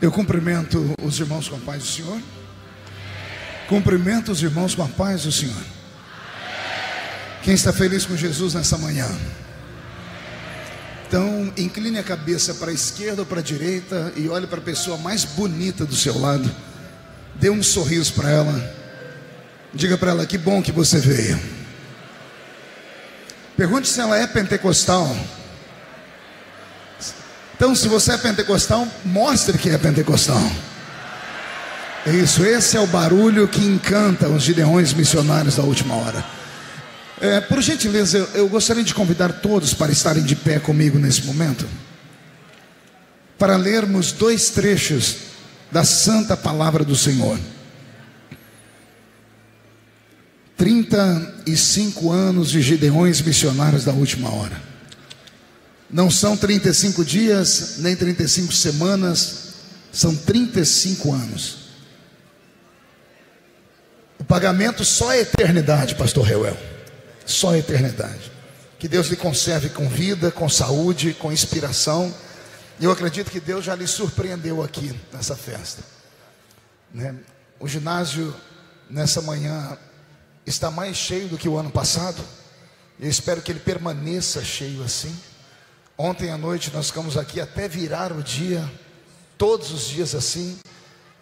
Eu cumprimento os irmãos com a paz do Senhor. Cumprimento os irmãos com a paz do Senhor. Quem está feliz com Jesus nessa manhã? Então, incline a cabeça para a esquerda ou para a direita e olhe para a pessoa mais bonita do seu lado. Dê um sorriso para ela. Diga para ela: que bom que você veio. Pergunte se ela é pentecostal. Então, se você é pentecostal, mostre que é pentecostal. É isso, esse é o barulho que encanta os gideões missionários da última hora. Por gentileza, eu gostaria de convidar todos para estarem de pé comigo nesse momento, para lermos dois trechos da santa palavra do Senhor. 35 anos de gideões missionários da última hora. Não são 35 dias, nem 35 semanas, são 35 anos. O pagamento só é eternidade, pastor Reuel. Só a eternidade. Que Deus lhe conserve com vida, com saúde, com inspiração. E eu acredito que Deus já lhe surpreendeu aqui nessa festa, né? O ginásio nessa manhã está mais cheio do que o ano passado. Eu espero que ele permaneça cheio assim. Ontem à noite nós ficamos aqui até virar o dia, todos os dias assim,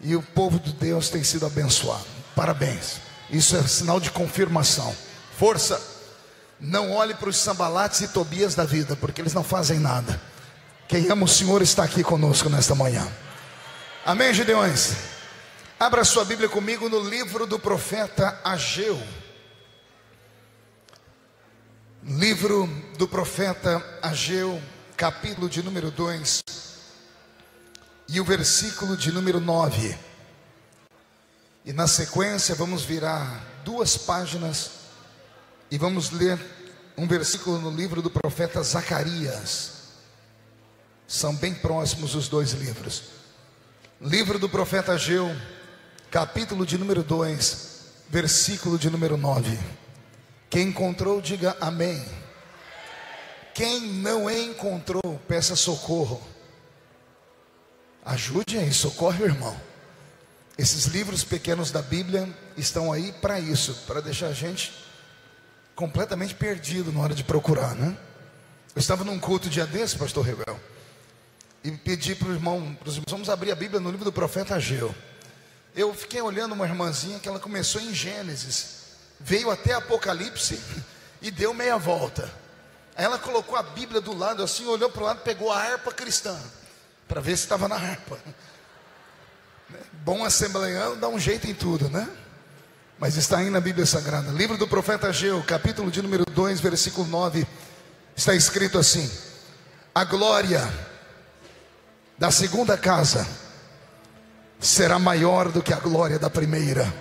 e o povo de Deus tem sido abençoado. Parabéns. Isso é sinal de confirmação. Força! Não olhe para os Sambalates e Tobias da vida, porque eles não fazem nada. Quem ama o Senhor está aqui conosco nesta manhã. Amém, Gideões? Abra sua Bíblia comigo no livro do profeta Ageu. Livro do profeta Ageu, capítulo de número 2 e o versículo de número 9. E na sequência vamos virar 2 páginas e vamos ler um versículo no livro do profeta Zacarias. São bem próximos os dois livros. Livro do profeta Ageu, capítulo de número 2, versículo de número 9. Quem encontrou, diga amém. Quem não encontrou, peça socorro. Ajude aí, socorre o irmão. Esses livros pequenos da Bíblia estão aí para isso, para deixar a gente completamente perdido na hora de procurar, né? Eu estava num culto dia desse, pastor Rebel, e pedi para os irmãos, vamos abrir a Bíblia no livro do profeta Ageu. Eu fiquei olhando uma irmãzinha que ela começou em Gênesis, veio até Apocalipse e deu meia volta. Aí ela colocou a Bíblia do lado assim, olhou para o lado, pegou a harpa cristã para ver se estava na harpa. Bom assembleiano dá um jeito em tudo, né? Mas está aí na Bíblia Sagrada. Livro do profeta Ageu, capítulo de número 2, versículo 9. Está escrito assim: a glória da segunda casa será maior do que a glória da primeira,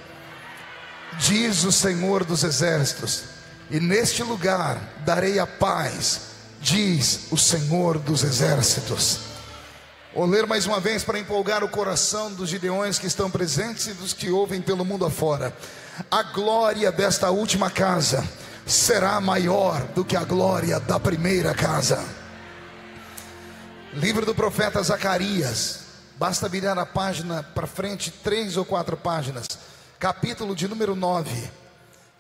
diz o Senhor dos exércitos, e neste lugar darei a paz, diz o Senhor dos exércitos. Vou ler mais uma vez para empolgar o coração dos gideões que estão presentes e dos que ouvem pelo mundo afora. A glória desta última casa será maior do que a glória da primeira casa. Livro do profeta Zacarias, basta virar a página para frente 3 ou 4 páginas. Capítulo de número 9,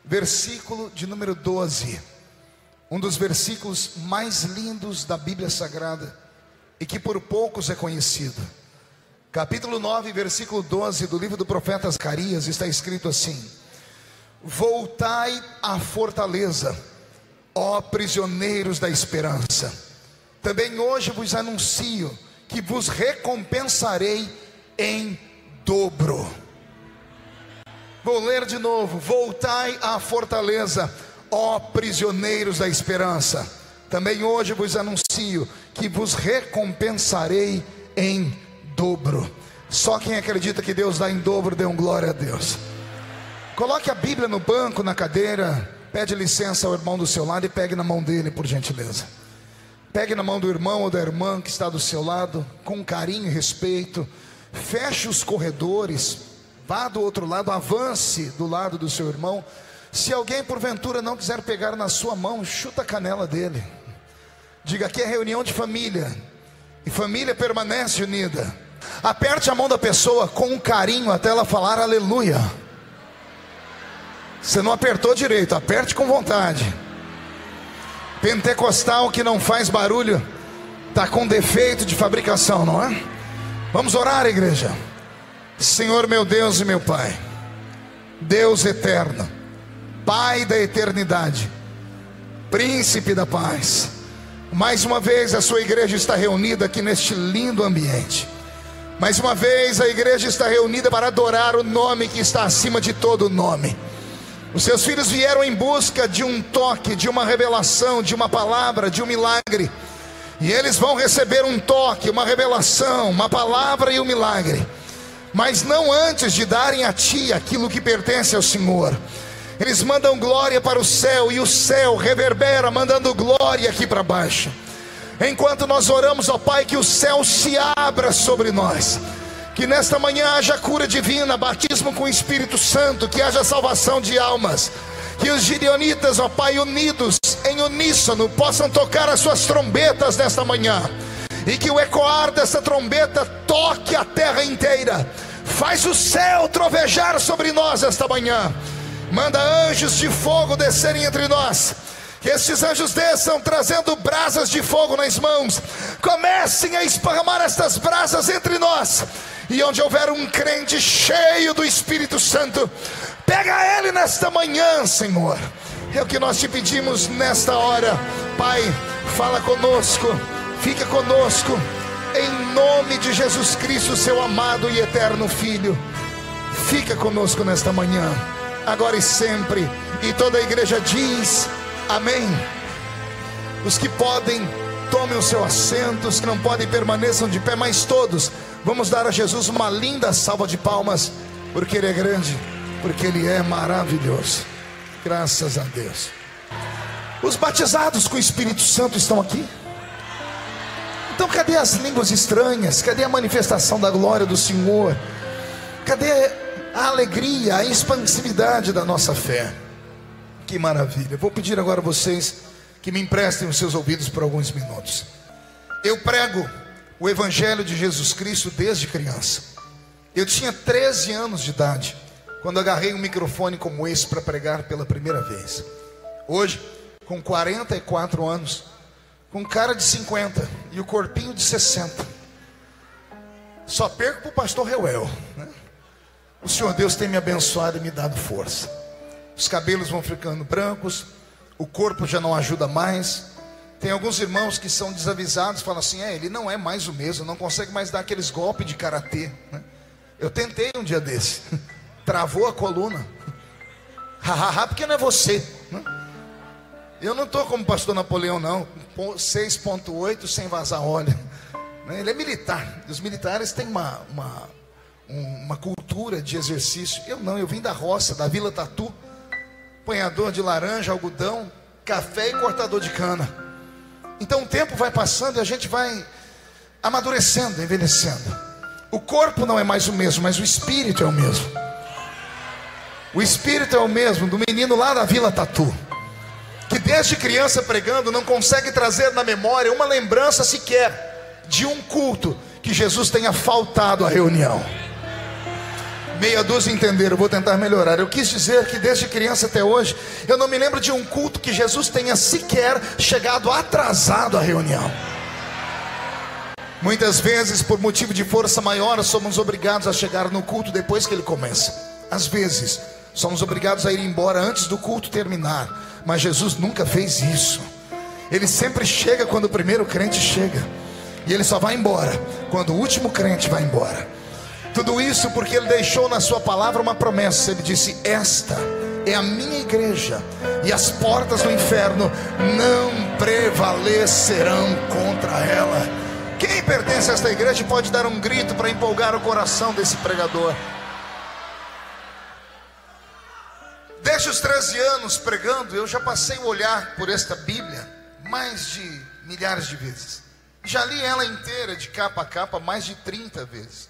versículo de número 12. Um dos versículos mais lindos da Bíblia Sagrada e que por poucos é conhecido. Capítulo 9, versículo 12 do livro do profeta Zacarias, está escrito assim: voltai à fortaleza, ó prisioneiros da esperança. Também hoje vos anuncio que vos recompensarei em dobro. Vou ler de novo: voltai à fortaleza, ó prisioneiros da esperança. Também hoje vos anuncio que vos recompensarei em dobro. Só quem acredita que Deus dá em dobro, dê um glória a Deus. Coloque a Bíblia no banco, na cadeira. Pede licença ao irmão do seu lado e pegue na mão dele, por gentileza. Pegue na mão do irmão ou da irmã que está do seu lado, com carinho e respeito. Feche os corredores, vá do outro lado, avance do lado do seu irmão. Se alguém porventura não quiser pegar na sua mão, chuta a canela dele. Diga: aqui é reunião de família, e família permanece unida. Aperte a mão da pessoa com carinho até ela falar aleluia. Você não apertou direito, aperte com vontade. Pentecostal que não faz barulho está com defeito de fabricação, não é? Vamos orar, igreja. Senhor meu Deus e meu Pai, Deus eterno, Pai da eternidade, Príncipe da paz, mais uma vez a sua igreja está reunida aqui neste lindo ambiente. Mais uma vez a igreja está reunida para adorar o nome que está acima de todo nome. Os seus filhos vieram em busca de um toque, de uma revelação, de uma palavra, de um milagre. E eles vão receber um toque, uma revelação, uma palavra e um milagre. Mas não antes de darem a Ti aquilo que pertence ao Senhor. Eles mandam glória para o céu e o céu reverbera mandando glória aqui para baixo. Enquanto nós oramos, ó Pai, que o céu se abra sobre nós. Que nesta manhã haja cura divina, batismo com o Espírito Santo, que haja salvação de almas. Que os gideonitas, ó Pai, unidos em uníssono, possam tocar as suas trombetas nesta manhã. E que o ecoar dessa trombeta toque a terra inteira. Faz o céu trovejar sobre nós esta manhã. Manda anjos de fogo descerem entre nós. Que estes anjos desçam trazendo brasas de fogo nas mãos. Comecem a esparramar estas brasas entre nós. E onde houver um crente cheio do Espírito Santo, pega ele nesta manhã, Senhor. É o que nós te pedimos nesta hora. Pai, fala conosco, fica conosco, em nome de Jesus Cristo, seu amado e eterno Filho. Fica conosco nesta manhã, agora e sempre. E toda a igreja diz amém. Os que podem, tomem o seu assento. Os que não podem, permaneçam de pé. Mas todos, vamos dar a Jesus uma linda salva de palmas, porque Ele é grande, porque Ele é maravilhoso. Graças a Deus. Os batizados com o Espírito Santo estão aqui? Então cadê as línguas estranhas? Cadê a manifestação da glória do Senhor? Cadê a alegria, a expansividade da nossa fé? Que maravilha. Vou pedir agora a vocês que me emprestem os seus ouvidos por alguns minutos. Eu prego o Evangelho de Jesus Cristo desde criança. Eu tinha 13 anos de idade quando agarrei um microfone como esse para pregar pela primeira vez. Hoje, com 44 anos, com cara de 50 e o corpinho de 60, só perco para o pastor Reuel, né? O Senhor Deus tem me abençoado e me dado força. Os cabelos vão ficando brancos, o corpo já não ajuda mais. Tem alguns irmãos que são desavisados, falam assim: ele não é mais o mesmo, não consegue mais dar aqueles golpes de karatê, né? Eu tentei um dia desse, travou a coluna. Hahaha, porque não é você, né? Eu não estou como pastor Napoleão não, 6.8 sem vazar óleo. Ele é militar, os militares têm uma cultura de exercício. Eu não, eu vim da roça, da Vila Tatu, apanhador de laranja, algodão, café e cortador de cana. Então o tempo vai passando e a gente vai amadurecendo, envelhecendo. O corpo não é mais o mesmo, mas o espírito é o mesmo. O espírito é o mesmo do menino lá da Vila Tatu, que desde criança pregando não consegue trazer na memória uma lembrança sequer de um culto que Jesus tenha faltado à reunião. Meia dúzia entenderam, eu vou tentar melhorar. Eu quis dizer que desde criança até hoje eu não me lembro de um culto que Jesus tenha sequer chegado atrasado à reunião. Muitas vezes, por motivo de força maior, somos obrigados a chegar no culto depois que ele começa. Às vezes somos obrigados a ir embora antes do culto terminar, mas Jesus nunca fez isso. Ele sempre chega quando o primeiro crente chega, e ele só vai embora quando o último crente vai embora. Tudo isso porque ele deixou na sua palavra uma promessa. Ele disse: esta é a minha igreja, e as portas do inferno não prevalecerão contra ela. Quem pertence a esta igreja pode dar um grito para empolgar o coração desse pregador. Desde os 13 anos pregando, eu já passei a olhar por esta Bíblia mais de milhares de vezes. Já li ela inteira, de capa a capa, mais de 30 vezes.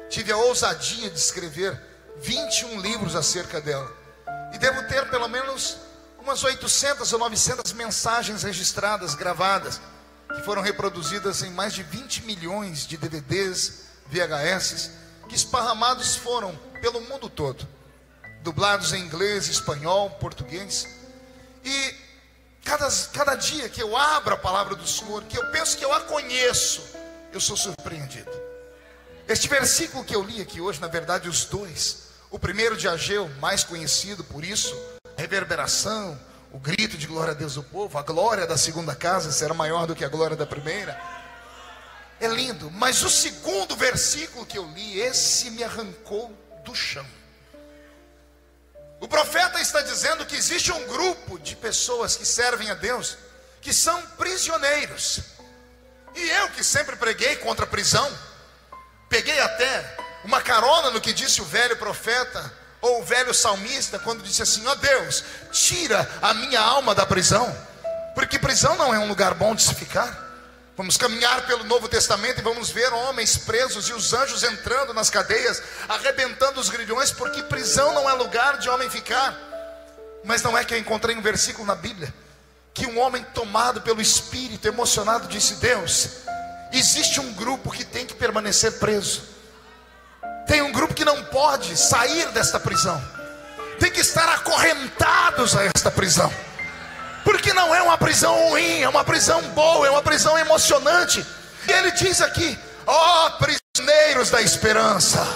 Tive a ousadia de escrever 21 livros acerca dela. E devo ter pelo menos umas 800 ou 900 mensagens registradas, gravadas, que foram reproduzidas em mais de 20 milhões de DVDs, VHS, que esparramados foram pelo mundo todo, dublados em inglês, espanhol, português. E cada dia que eu abro a palavra do Senhor, que eu penso que eu a conheço, eu sou surpreendido. Este versículo que eu li aqui hoje, na verdade os dois, o primeiro de Ageu, mais conhecido por isso, reverberação, o grito de glória a Deus do povo, a glória da segunda casa será maior do que a glória da primeira. É lindo, mas o segundo versículo que eu li, esse me arrancou do chão. O profeta está dizendo que existe um grupo de pessoas que servem a Deus, que são prisioneiros. E eu, que sempre preguei contra a prisão, peguei até uma carona no que disse o velho profeta, ou o velho salmista, quando disse assim: ó Deus, tira a minha alma da prisão, porque prisão não é um lugar bom de se ficar. Vamos caminhar pelo Novo Testamento e vamos ver homens presos e os anjos entrando nas cadeias, arrebentando os grilhões, porque prisão não é lugar de homem ficar. Mas não é que eu encontrei um versículo na Bíblia, que um homem tomado pelo Espírito, emocionado, disse: Deus, existe um grupo que tem que permanecer preso. Tem um grupo que não pode sair desta prisão, tem que estar acorrentados a esta prisão. Porque não é uma prisão ruim, é uma prisão boa, é uma prisão emocionante. E ele diz aqui: ó prisioneiros da esperança.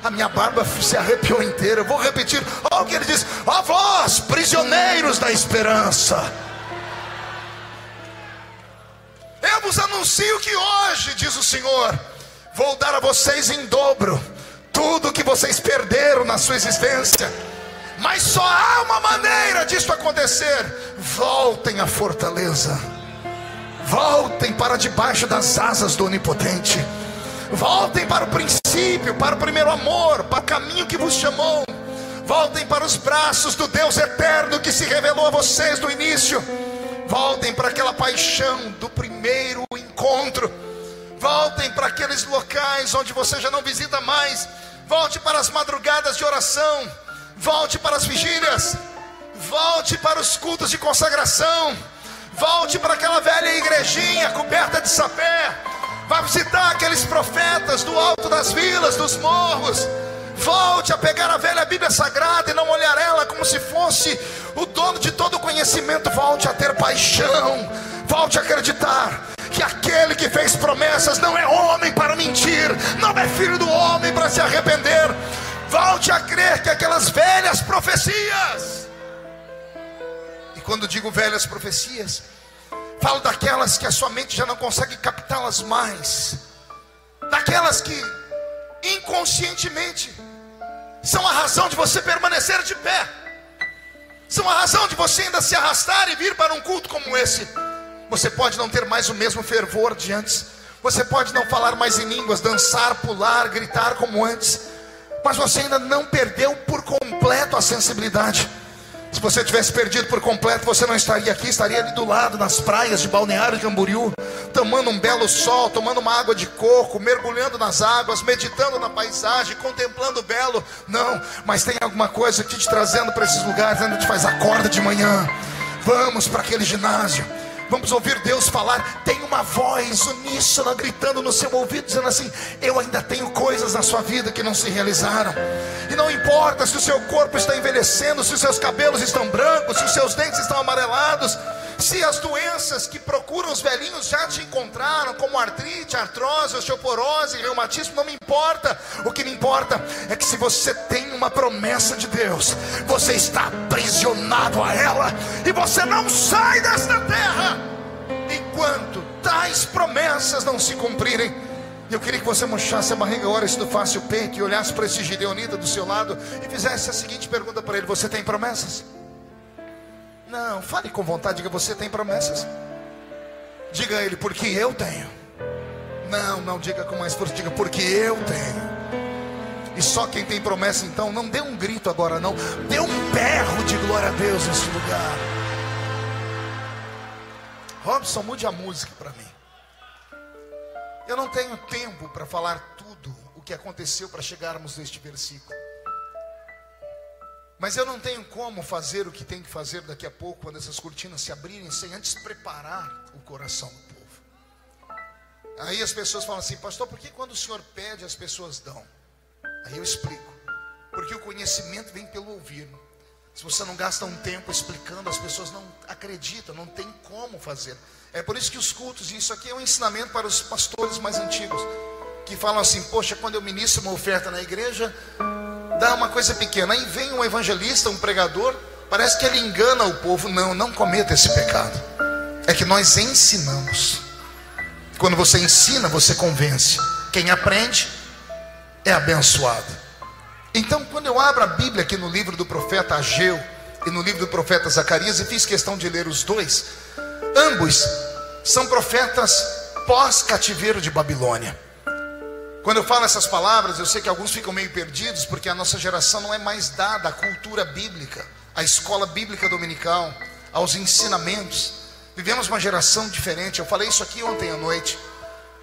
A minha barba se arrepiou inteira. Eu vou repetir, ó o que ele diz: ó vós, prisioneiros da esperança. Eu vos anuncio que hoje, diz o Senhor, vou dar a vocês em dobro tudo que vocês perderam na sua existência. Mas só há uma maneira disso acontecer: voltem à fortaleza, voltem para debaixo das asas do Onipotente, voltem para o princípio, para o primeiro amor, para o caminho que vos chamou, voltem para os braços do Deus eterno que se revelou a vocês no início, voltem para aquela paixão do primeiro encontro, voltem para aqueles locais onde você já não visita mais, volte para as madrugadas de oração, volte para as vigílias, volte para os cultos de consagração, volte para aquela velha igrejinha coberta de sapé, vá visitar aqueles profetas do alto das vilas, dos morros, volte a pegar a velha Bíblia Sagrada e não olhar ela como se fosse o dono de todo o conhecimento. Volte a ter paixão, volte a acreditar que aquele que fez promessas não é homem para mentir, não é filho do homem para se arrepender. Volte a crer que aquelas velhas profecias, e quando digo velhas profecias, falo daquelas que a sua mente já não consegue captá-las mais, daquelas que inconscientemente são a razão de você permanecer de pé, são a razão de você ainda se arrastar e vir para um culto como esse. Você pode não ter mais o mesmo fervor de antes, você pode não falar mais em línguas, dançar, pular, gritar como antes, mas você ainda não perdeu por completo a sensibilidade. Se você tivesse perdido por completo, você não estaria aqui, estaria ali do lado, nas praias de Balneário Camboriú, tomando um belo sol, tomando uma água de coco, mergulhando nas águas, meditando na paisagem, contemplando o belo. Não, mas tem alguma coisa que te trazendo para esses lugares, ainda te faz acorda de manhã. Vamos para aquele ginásio, vamos ouvir Deus falar. Tem uma voz uníssona gritando no seu ouvido, dizendo assim: eu ainda tenho coisas na sua vida que não se realizaram. E não importa se o seu corpo está envelhecendo, se os seus cabelos estão brancos, se os seus dentes estão amarelados, se as doenças que procuram os velhinhos já te encontraram, como artrite, artrose, osteoporose, reumatismo, não me importa. O que me importa é que se você tem uma promessa de Deus, você está aprisionado a ela, e você não sai desta terra enquanto tais promessas não se cumprirem. Eu queria que você murchasse a barriga agora, estufasse o peito e olhasse para esse gideonita do seu lado e fizesse a seguinte pergunta para ele: você tem promessas? Não, fale com vontade, diga: você tem promessas? Diga a ele: porque eu tenho. Não diga com mais força, diga: porque eu tenho. E só quem tem promessa, então, não dê um grito agora, não, dê um berro de glória a Deus nesse lugar. Robson, mude a música para mim. Eu não tenho tempo para falar tudo o que aconteceu para chegarmos neste versículo, mas eu não tenho como fazer o que tem que fazer daqui a pouco, quando essas cortinas se abrirem, sem antes preparar o coração do povo. Aí as pessoas falam assim: pastor, por que quando o senhor pede as pessoas dão? Aí eu explico: porque o conhecimento vem pelo ouvir. Se você não gasta um tempo explicando, as pessoas não acreditam, não tem como fazer. É por isso que os cultos, e isso aqui é um ensinamento para os pastores mais antigos, que falam assim: poxa, quando eu ministro uma oferta na igreja, dá uma coisa pequena. Aí vem um evangelista, um pregador, parece que ele engana o povo. Não, não cometa esse pecado. É que nós ensinamos. Quando você ensina, você convence. Quem aprende é abençoado. Então, quando eu abro a Bíblia aqui no livro do profeta Ageu e no livro do profeta Zacarias, e fiz questão de ler os dois, ambos são profetas pós-cativeiro de Babilônia. Quando eu falo essas palavras, eu sei que alguns ficam meio perdidos, porque a nossa geração não é mais dada à cultura bíblica, à escola bíblica dominical, aos ensinamentos. Vivemos uma geração diferente. Eu falei isso aqui ontem à noite.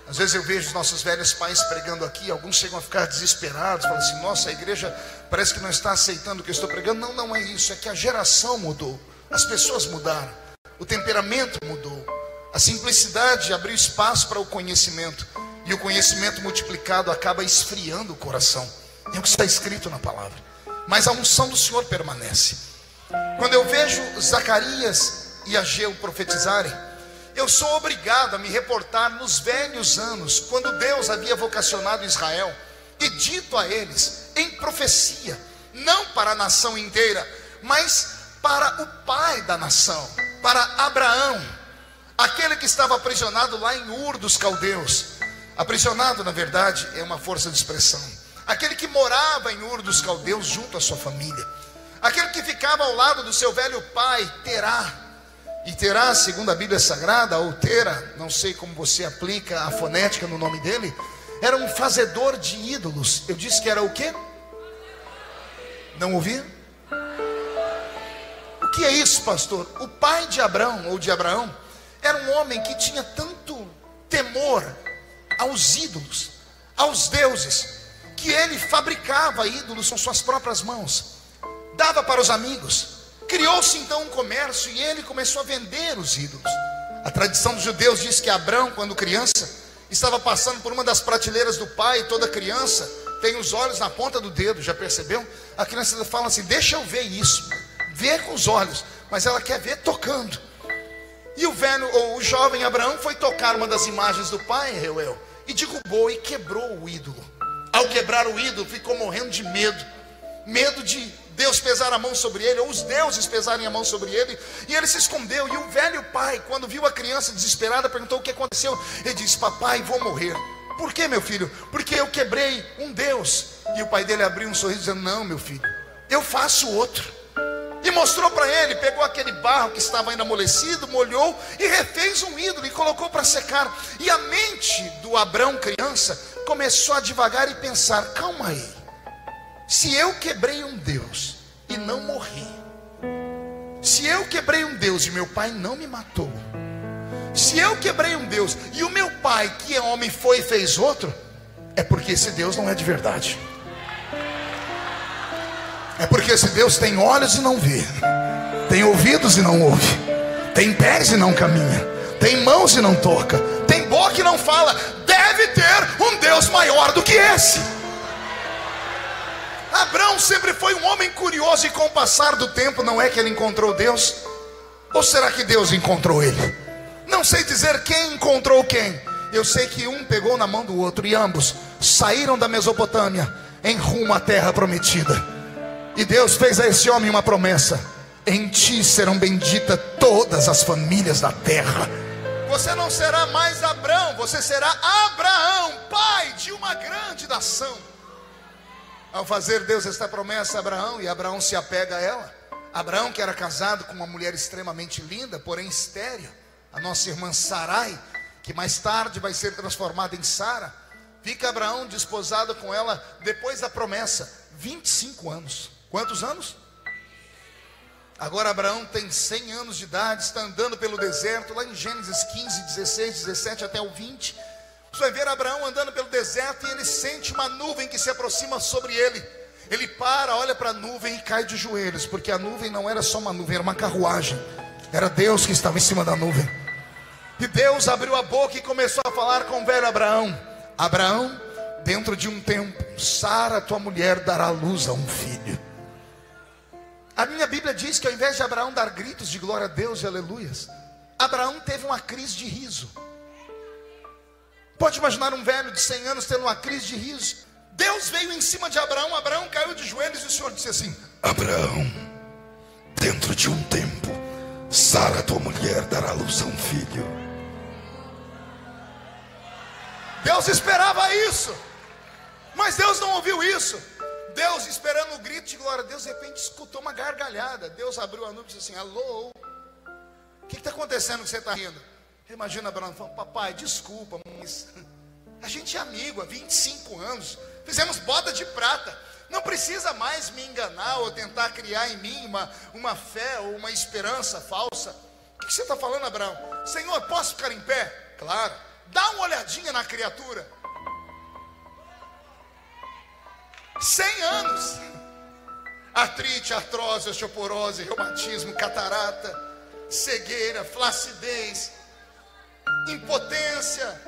Às vezes eu vejo os nossos velhos pais pregando aqui, alguns chegam a ficar desesperados, falam assim: nossa, a igreja parece que não está aceitando o que eu estou pregando. Não, não é isso, é que a geração mudou, as pessoas mudaram, o temperamento mudou, a simplicidade abriu espaço para o conhecimento, e o conhecimento multiplicado acaba esfriando o coração. É o que está escrito na palavra, mas a unção do Senhor permanece. Quando eu vejo Zacarias e Ageu profetizarem, eu sou obrigado a me reportar nos velhos anos, quando Deus havia vocacionado Israel e dito a eles em profecia, não para a nação inteira, mas para o pai da nação, para Abraão, aquele que estava aprisionado lá em Ur dos Caldeus. Aprisionado, na verdade, é uma força de expressão. Aquele que morava em Ur dos Caldeus junto à sua família, aquele que ficava ao lado do seu velho pai Terá. E Terá, segundo a Bíblia Sagrada, ou Tera, não sei como você aplica a fonética no nome dele, era um fazedor de ídolos. Eu disse que era o quê? Não ouvi? O que é isso, pastor? O pai de Abraão, ou de Abraão, era um homem que tinha tanto temor aos ídolos, aos deuses, que ele fabricava ídolos com suas próprias mãos, dava para os amigos. Criou-se então um comércio e ele começou a vender os ídolos. A tradição dos judeus diz que Abraão, quando criança, estava passando por uma das prateleiras do pai. E toda criança tem os olhos na ponta do dedo, já percebeu? A criança fala assim: deixa eu ver isso, ver com os olhos, mas ela quer ver tocando. E o velho, ou o jovem Abraão, foi tocar uma das imagens do pai, Reuel, e derrubou e quebrou o ídolo. Ao quebrar o ídolo, ficou morrendo de medo de Deus pesar a mão sobre ele, ou os deuses pesarem a mão sobre ele, e ele se escondeu. E o velho pai, quando viu a criança desesperada, perguntou o que aconteceu. Ele disse: papai, vou morrer. Por que, meu filho? Porque eu quebrei um deus. E o pai dele abriu um sorriso dizendo: não, meu filho, eu faço outro. E mostrou para ele, pegou aquele barro que estava ainda amolecido, molhou e refez um ídolo e colocou para secar. E a mente do Abrão criança começou a divagar e pensar: calma aí, se eu quebrei um Deus e não morri, se eu quebrei um Deus e meu pai não me matou, se eu quebrei um Deus e o meu pai, que é homem, foi e fez outro, é porque esse Deus não é de verdade. É porque esse Deus tem olhos e não vê, tem ouvidos e não ouve, tem pés e não caminha, tem mãos e não toca, tem boca e não fala. Deve ter um Deus maior do que esse. Abraão sempre foi um homem curioso, e com o passar do tempo, não é que ele encontrou Deus? Ou será que Deus encontrou ele? Não sei dizer quem encontrou quem. Eu sei que um pegou na mão do outro, e ambos saíram da Mesopotâmia em rumo à terra prometida. E Deus fez a esse homem uma promessa: em ti serão benditas todas as famílias da terra. Você não será mais Abrão, você será Abraão, pai de uma grande nação. Ao fazer Deus esta promessa a Abraão, e Abraão se apega a ela, Abraão, que era casado com uma mulher extremamente linda, porém estéril, a nossa irmã Sarai, que mais tarde vai ser transformada em Sara, fica Abraão desposado com ela depois da promessa, 25 anos. Quantos anos? Agora Abraão tem 100 anos de idade, está andando pelo deserto, lá em Gênesis 15, 16, 17 até o 20. Você vai ver Abraão andando pelo deserto, e ele sente uma nuvem que se aproxima sobre ele. Ele para, olha para a nuvem e cai de joelhos, porque a nuvem não era só uma nuvem, era uma carruagem. Era Deus que estava em cima da nuvem. E Deus abriu a boca e começou a falar com o velho Abraão: Abraão, dentro de um tempo, Sara, tua mulher, dará luz a um filho. A minha Bíblia diz que ao invés de Abraão dar gritos de glória a Deus e aleluias, Abraão teve uma crise de riso. Pode imaginar um velho de 100 anos tendo uma crise de riso? Deus veio em cima de Abraão, Abraão caiu de joelhos e o Senhor disse assim: Abraão, dentro de um tempo, Sara, tua mulher, dará luz a um filho. Deus esperava isso, mas Deus não ouviu isso. Deus, esperando o grito de glória a Deus, de repente escutou uma gargalhada. Deus abriu a nuvem e disse assim: alô, o que está acontecendo que você está rindo? Imagina Abraão falando: papai, desculpa, mas a gente é amigo há 25 anos, fizemos boda de prata, não precisa mais me enganar ou tentar criar em mim uma fé ou uma esperança falsa. O que você está falando, Abraão? Senhor, posso ficar em pé? Claro. Dá uma olhadinha na criatura. 100 anos. Artrite, artrose, osteoporose, reumatismo, catarata, cegueira, flacidez, impotência.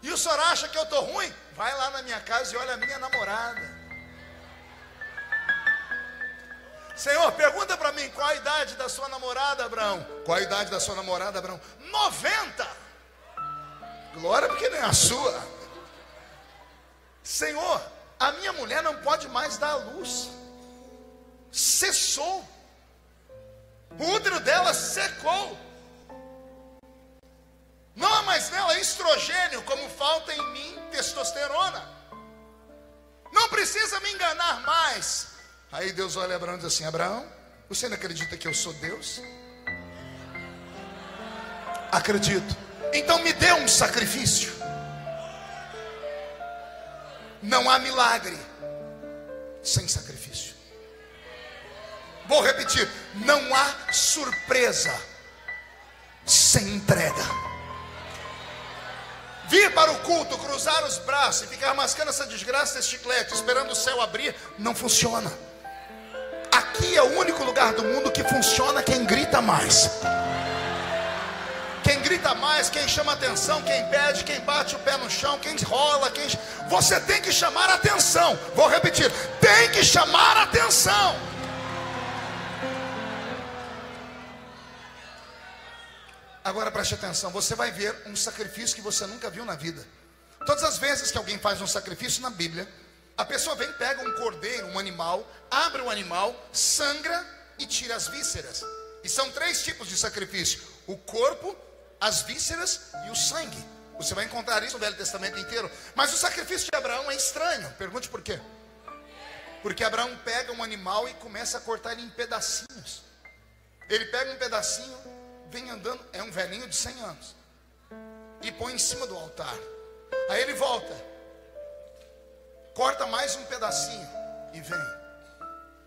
E o senhor acha que eu estou ruim? Vai lá na minha casa e olha a minha namorada. Senhor, pergunta para mim, qual a idade da sua namorada, Abraão? Qual a idade da sua namorada, Abraão? 90. Glória, porque nem a sua. Senhor, a minha mulher não pode mais dar à luz. Cessou. O útero dela secou. Não há mais nela estrogênio, como falta em mim testosterona. Não precisa me enganar mais. Aí Deus olha Abraão e diz assim: Abraão, você não acredita que eu sou Deus? Acredito. Então me dê um sacrifício. Não há milagre sem sacrifício. Vou repetir: não há surpresa sem entrega. Vir para o culto, cruzar os braços e ficar mascando essa desgraça desse chiclete, esperando o céu abrir, não funciona. Aqui é o único lugar do mundo que funciona quem grita mais. Quem grita mais, quem chama atenção, quem pede, quem bate o pé no chão, quem rola, quem... Você tem que chamar atenção. Vou repetir: tem que chamar atenção. Agora preste atenção, você vai ver um sacrifício que você nunca viu na vida. Todas as vezes que alguém faz um sacrifício na Bíblia, a pessoa vem, pega um cordeiro, um animal, abre o animal, sangra e tira as vísceras. E são 3 tipos de sacrifício: o corpo, as vísceras e o sangue. Você vai encontrar isso no Velho Testamento inteiro. Mas o sacrifício de Abraão é estranho. Pergunte por quê? Porque Abraão pega um animal e começa a cortar ele em pedacinhos. Ele pega um pedacinho, vem andando, é um velhinho de 100 anos, e põe em cima do altar. Aí ele volta, corta mais um pedacinho e vem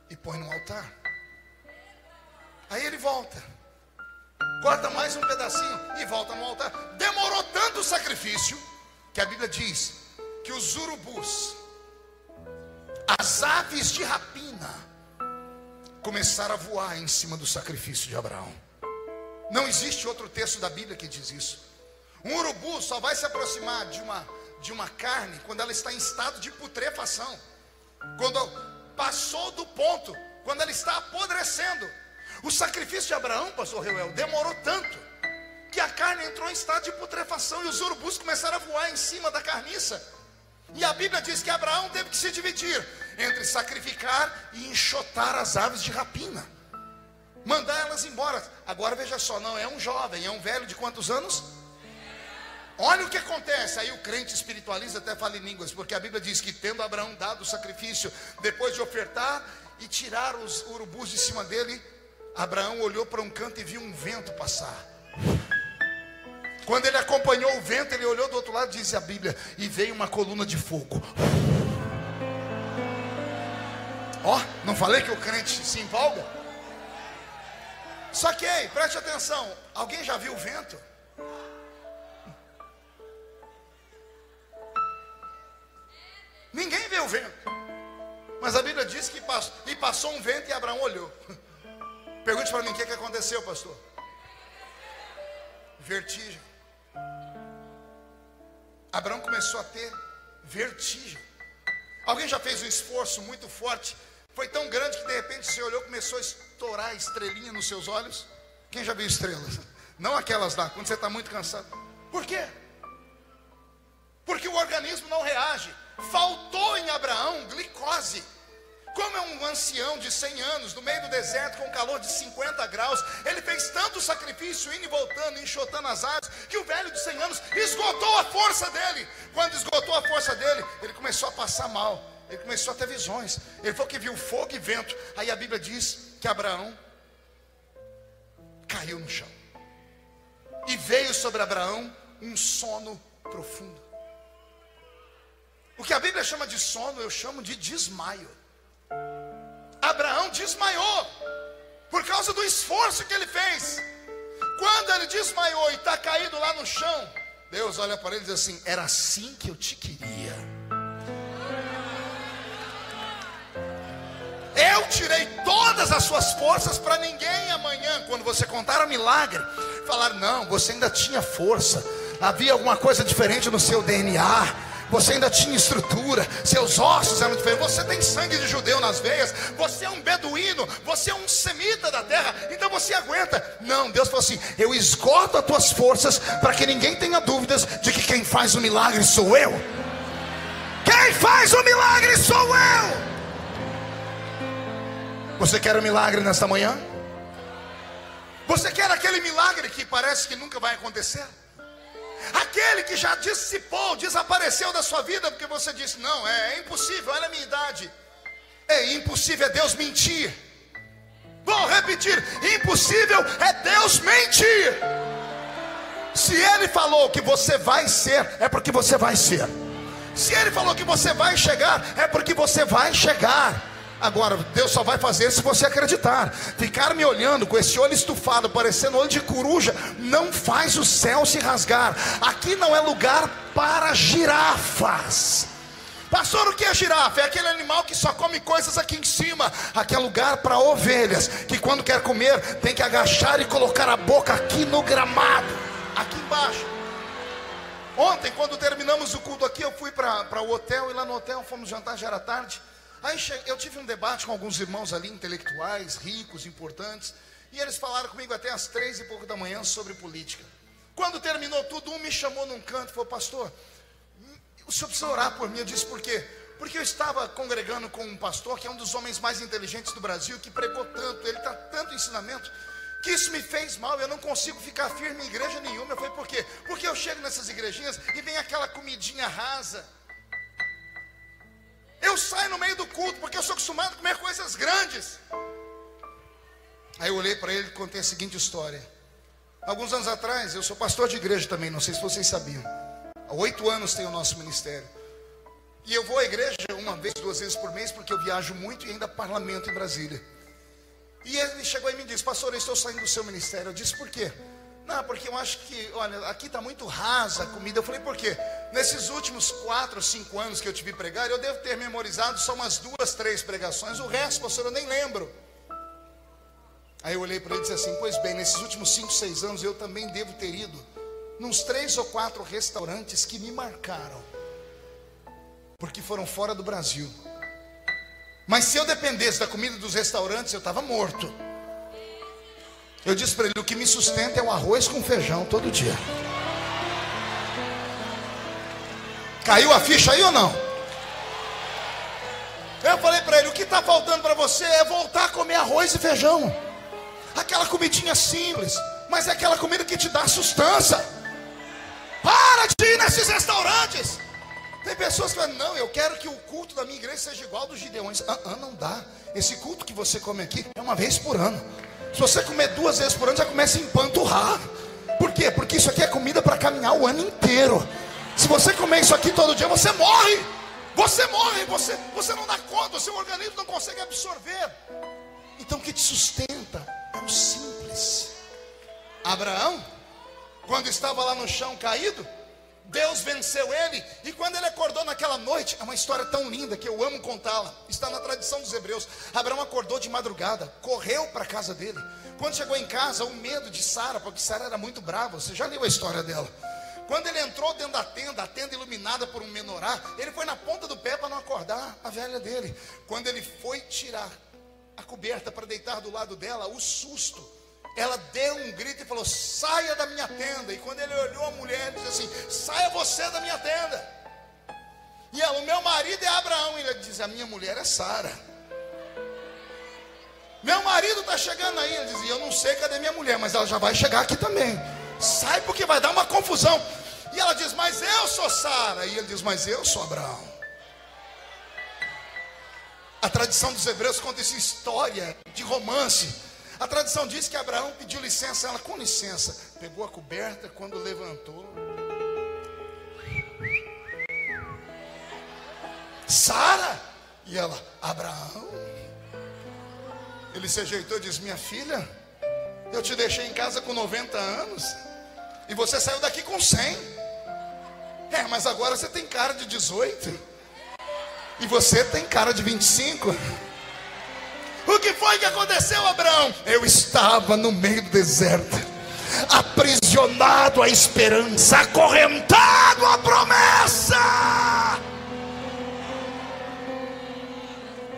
e põe no altar. Aí ele volta, corta mais um pedacinho e volta no altar. Demorou tanto o sacrifício que a Bíblia diz que os urubus, as aves de rapina, começaram a voar em cima do sacrifício de Abraão. Não existe outro texto da Bíblia que diz isso. Um urubu só vai se aproximar de uma carne quando ela está em estado de putrefação, quando passou do ponto, quando ela está apodrecendo. O sacrifício de Abraão, pastor Reuel, demorou tanto que a carne entrou em estado de putrefação e os urubus começaram a voar em cima da carniça. E a Bíblia diz que Abraão teve que se dividir entre sacrificar e enxotar as aves de rapina, mandar elas embora. Agora veja só, não é um jovem, é um velho de quantos anos? Olha o que acontece. Aí o crente espiritualiza, até fala em línguas, porque a Bíblia diz que tendo Abraão dado o sacrifício, depois de ofertar e tirar os urubus de cima dele, Abraão olhou para um canto e viu um vento passar. Quando ele acompanhou o vento, ele olhou do outro lado, diz a Bíblia, e veio uma coluna de fogo. Ó, não falei que o crente se empolga? Só que, ei, preste atenção, alguém já viu o vento? Ninguém vê o vento. Mas a Bíblia diz que passou um vento e Abraão olhou. Pergunte para mim, o que aconteceu, pastor? vertigem. Abraão começou a ter vertigem. Alguém já fez um esforço muito forte? Foi tão grande que de repente você olhou e começou a estourar a estrelinha nos seus olhos? Quem já viu estrelas? Não aquelas lá, quando você está muito cansado. Por quê? Porque o organismo não reage. Faltou em Abraão glicose. Como é um ancião de 100 anos, no meio do deserto, com calor de 50 graus, ele fez tanto sacrifício, indo e voltando, enxotando as águas, que o velho de 100 anos esgotou a força dele. Quando esgotou a força dele, ele começou a passar mal, ele começou a ter visões. Ele falou que viu fogo e vento. Aí a Bíblia diz que Abraão caiu no chão. E veio sobre Abraão um sono profundo. O que a Bíblia chama de sono, eu chamo de desmaio. Abraão desmaiou por causa do esforço que ele fez. Quando ele desmaiou e está caído lá no chão, Deus olha para ele e diz assim: era assim que eu te queria. Eu tirei todas as suas forças para ninguém amanhã, quando você contar o milagre, falar: não, você ainda tinha força, havia alguma coisa diferente no seu DNA. Você ainda tinha estrutura, seus ossos eram diferentes. Você tem sangue de judeu nas veias. Você é um beduíno, você é um semita da terra, então você aguenta. Não, Deus falou assim: eu esgoto as tuas forças, para que ninguém tenha dúvidas de que quem faz o milagre sou eu. Quem faz o milagre sou eu. Você quer um milagre nesta manhã? Você quer aquele milagre que parece que nunca vai acontecer? Aquele que já dissipou, desapareceu da sua vida, porque você disse: não, é impossível, olha a minha idade. É impossível, é Deus mentir. Vou repetir: impossível é Deus mentir. Se Ele falou que você vai ser, é porque você vai ser. Se Ele falou que você vai chegar, é porque você vai chegar. Agora, Deus só vai fazer se você acreditar. Ficar me olhando com esse olho estufado, parecendo olho de coruja, não faz o céu se rasgar. Aqui não é lugar para girafas. Pastor, o que é girafa? É aquele animal que só come coisas aqui em cima. Aqui é lugar para ovelhas, que quando quer comer, tem que agachar e colocar a boca aqui no gramado, aqui embaixo. Ontem, quando terminamos o culto aqui, eu fui para o hotel, e lá no hotel fomos jantar, já era tarde. Aí eu tive um debate com alguns irmãos ali, intelectuais, ricos, importantes, e eles falaram comigo até às 3 e pouco da manhã sobre política. Quando terminou tudo, um me chamou num canto e falou: pastor, o senhor precisa orar por mim. Eu disse: por quê? Porque eu estava congregando com um pastor que é um dos homens mais inteligentes do Brasil, que pregou tanto, ele dá tanto ensinamento, que isso me fez mal. Eu não consigo ficar firme em igreja nenhuma. Eu falei: por quê? Porque eu chego nessas igrejinhas e vem aquela comidinha rasa. Eu saio no meio do culto, porque eu sou acostumado a comer coisas grandes. Aí eu olhei para ele e contei a seguinte história. Alguns anos atrás, eu sou pastor de igreja também, não sei se vocês sabiam. Há 8 anos tem o nosso ministério. E eu vou à igreja 1 vez, 2 vezes por mês, porque eu viajo muito e ainda parlamento em Brasília. E ele chegou e me disse: pastor, eu estou saindo do seu ministério. Eu disse: por quê? Não, porque eu acho que, olha, aqui está muito rasa a comida. Eu falei: por quê? Nesses últimos 4 ou 5 anos que eu te vi pregar, eu devo ter memorizado só umas 2, 3 pregações. O resto, pastor, eu nem lembro. Aí eu olhei para ele e disse assim: pois bem, nesses últimos 5, 6 anos eu também devo ter ido nos 3 ou 4 restaurantes que me marcaram, porque foram fora do Brasil. Mas se eu dependesse da comida dos restaurantes, eu estava morto. Eu disse para ele: o que me sustenta é o arroz com feijão todo dia. Caiu a ficha aí ou não? Eu falei para ele: o que está faltando para você é voltar a comer arroz e feijão. Aquela comidinha simples, mas é aquela comida que te dá sustância. Para de ir nesses restaurantes. Tem pessoas que falam: não, eu quero que o culto da minha igreja seja igual ao dos Gideões. Não dá. Esse culto que você come aqui é 1 vez por ano. Se você comer 2 vezes por ano, já começa a empanturrar. Por quê? Porque isso aqui é comida para caminhar o ano inteiro. Se você comer isso aqui todo dia, você morre. Você morre, você não dá conta, o seu organismo não consegue absorver. Então o que te sustenta é o simples. Abraão, quando estava lá no chão caído, Deus venceu ele, e quando ele acordou naquela noite, é uma história tão linda que eu amo contá-la, está na tradição dos hebreus. Abraão acordou de madrugada, correu para a casa dele. Quando chegou em casa, o medo de Sara, porque Sara era muito brava, você já leu a história dela. Quando ele entrou dentro da tenda, a tenda iluminada por um menorá, ele foi na ponta do pé para não acordar a velha dele. Quando ele foi tirar a coberta para deitar do lado dela, o susto, ela deu um grito e falou: saia da minha tenda. E quando ele olhou a mulher, ele disse assim: saia você da minha tenda. E ela: o meu marido é Abraão. E ele diz: a minha mulher é Sara. Meu marido está chegando aí. Ele diz: eu não sei cadê minha mulher, mas ela já vai chegar aqui também. Sai, porque vai dar uma confusão. E ela diz: mas eu sou Sara. E ele diz: mas eu sou Abraão. A tradição dos hebreus conta essa história de romance. A tradição diz que Abraão pediu licença, ela: com licença, pegou a coberta. Quando levantou, Sara. E ela: Abraão. Ele se ajeitou e disse: minha filha, eu te deixei em casa com 90 anos e você saiu daqui com 100. Mas agora você tem cara de 18 e você tem cara de 25. O que foi que aconteceu, Abraão? Eu estava no meio do deserto, aprisionado à esperança, acorrentado à promessa.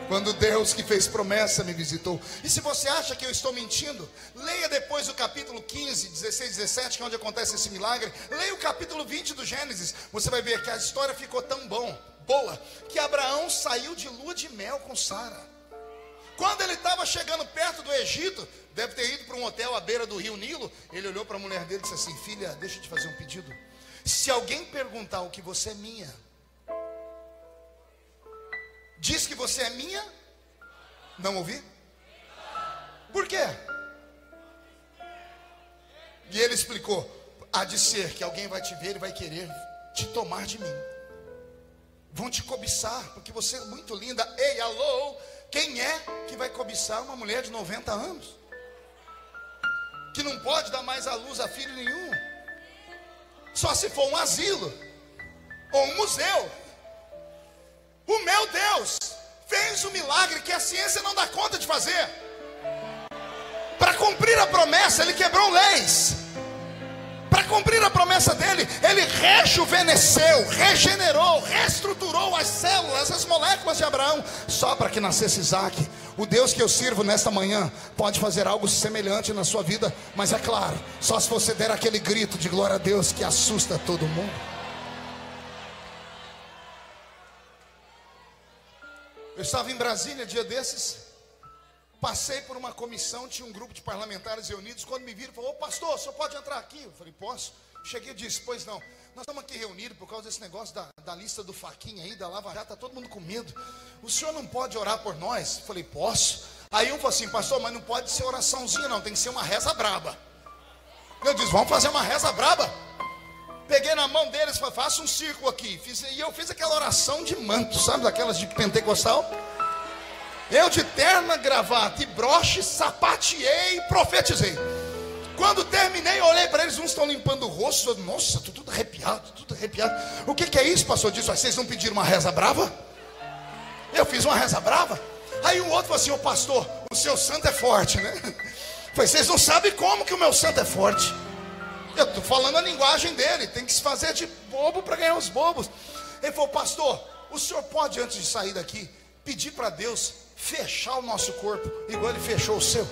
Quando Deus que fez promessa me visitou. E se você acha que eu estou mentindo, leia depois o capítulo 15, 16, 17, que é onde acontece esse milagre. Leia o capítulo 20 do Gênesis. Você vai ver que a história ficou tão boa, que Abraão saiu de lua de mel com Sara. Quando ele estava chegando perto do Egito, deve ter ido para um hotel à beira do rio Nilo, ele olhou para a mulher dele e disse assim: filha, deixa eu te fazer um pedido. Se alguém perguntar o que você é minha, diz que você é minha. Não ouvi? Por quê? E ele explicou: há de ser que alguém vai te ver e vai querer te tomar de mim. Vão te cobiçar, porque você é muito linda. Ei, alô, quem é que vai cobiçar uma mulher de 90 anos? Que não pode dar mais à luz a filho nenhum. Só se for um asilo ou um museu. O meu Deus fez um milagre que a ciência não dá conta de fazer. Para cumprir a promessa, ele quebrou leis. Para cumprir a promessa dele, ele rejuvenesceu, regenerou, reestruturou as células, as moléculas de Abraão, só para que nascesse Isaac. O Deus que eu sirvo nesta manhã pode fazer algo semelhante na sua vida, mas é claro, só se você der aquele grito de glória a Deus que assusta todo mundo. Eu estava em Brasília dia desses, passei por uma comissão, tinha um grupo de parlamentares reunidos. Quando me viram, falou: ô pastor, o senhor pode entrar aqui? Eu falei: posso. Cheguei e disse: pois não, nós estamos aqui reunidos por causa desse negócio da lista do Faquinha aí, da Lava Jato, está todo mundo com medo. O senhor não pode orar por nós? Eu falei: posso. Aí um falou assim: pastor, mas não pode ser oraçãozinha não, tem que ser uma reza braba. Eu disse: vamos fazer uma reza braba. Peguei na mão deles e falei: faça um círculo aqui. E eu fiz aquela oração de manto, sabe, daquelas de pentecostal. Eu de terna, gravata e broche, sapateei e profetizei. Quando terminei, eu olhei para eles, uns estão limpando o rosto. Eu, nossa, estou tudo arrepiado, tudo arrepiado. O que é isso, pastor? Disse: vocês não pediram uma reza brava? Eu fiz uma reza brava. Aí o outro falou assim: ô pastor, o seu santo é forte, né? Eu falei: vocês não sabem como que o meu santo é forte. Eu estou falando a linguagem dele, tem que se fazer de bobo para ganhar os bobos. Ele falou: pastor, o senhor pode, antes de sair daqui, pedir para Deus fechar o nosso corpo, igual ele fechou o seu?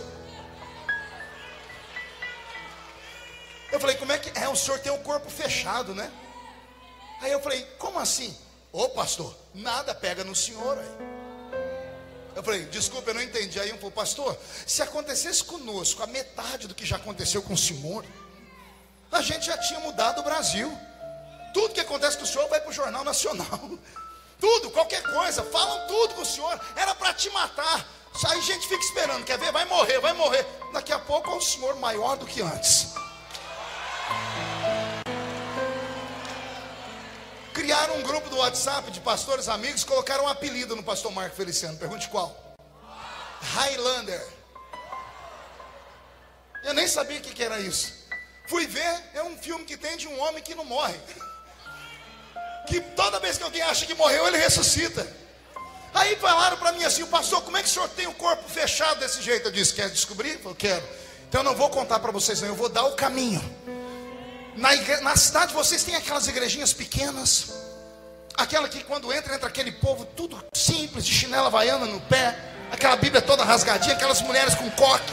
Eu falei: como é que é? O senhor tem o corpo fechado, né? Aí eu falei: como assim? Ô pastor, nada pega no senhor aí. Eu falei: desculpa, eu não entendi. Aí um falou: pastor, se acontecesse conosco a metade do que já aconteceu com o senhor, a gente já tinha mudado o Brasil. Tudo que acontece com o senhor vai para o Jornal Nacional. Tudo, qualquer coisa, falam tudo com o senhor. Era para te matar. Aí a gente fica esperando, quer ver? Vai morrer, vai morrer. Daqui a pouco é o senhor maior do que antes. Criaram um grupo do WhatsApp de pastores amigos, colocaram um apelido no pastor Marco Feliciano. Pergunte qual? Highlander. Eu nem sabia o que era isso. Fui ver, é um filme que tem de um homem que não morre. que toda vez que alguém acha que morreu, ele ressuscita. Aí falaram para mim assim: o pastor, como é que o senhor tem o corpo fechado desse jeito? Eu disse: quer descobrir? Eu quero. Então eu não vou contar para vocês, não, eu vou dar o caminho. Na cidade de vocês tem aquelas igrejinhas pequenas, aquela que quando entra aquele povo tudo simples, de chinela havaiana no pé, aquela Bíblia toda rasgadinha, aquelas mulheres com coque.